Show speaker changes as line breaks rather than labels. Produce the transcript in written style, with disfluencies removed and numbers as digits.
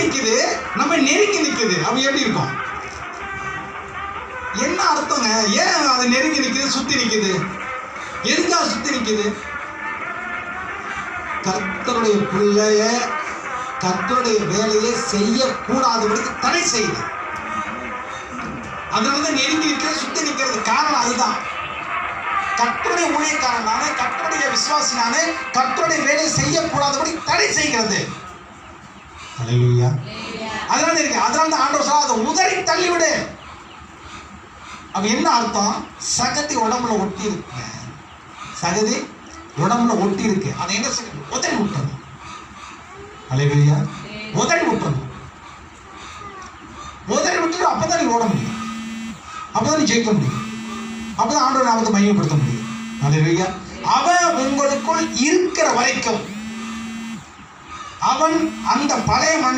நிக்குது, நம்ம நெருங்கி நிக்குது. அப்ப எப்படி இருக்கும்? என்ன அர்த்தங்க? ஏன் அது நெருங்கி நிக்குது, சுத்தி நிக்குது? எதுக்காக சுத்தி நிக்குது? கர்த்தருடைய பிள்ளைய கர்த்தருடைய வேலையை செய்யக்கூடாதபடிக்கு தடை செய்யுது. அதனாலதான் நெருங்கி நிக்கிறது, சுத்தி நிக்கிறது. காரணம் அதுதான். கர்த்தருடைய ஊழியக்காரனான, கர்த்தருடைய விசுவாசினான கர்த்தருடைய வேலையை செய்யக்கூடாதபடி தடை செய்கிறது. ஹல்லேலூயா. அதனால இருக்கு. அதனால தான் ஆண்டவர் சொல்றார், அதை உதறி தள்ளிவிடு. அப்ப என்ன அர்த்தம்? சகதி உடம்புல ஒட்டி இருக்கு. சகதி உடம்புல ஒட்டி இருக்கு. அதை என்ன செய்யணும்? உதறி விட்டுறணும். ஹல்லேலூயா. உதறி விட்டுறணும். உதறி விட்டு அப்பதான் நீ ஓட முடியும், அப்பதான் நீ ஜெயிக்க முடியும், அப்பதான் ஆண்டவர் நாமத்தை மையப்படுத்த முடியும். ஹல்லேலூயா. அவன் உங்களுக்குள் இருக்கிற வரைக்கும் அவன் அந்த பழைய மனுஷன்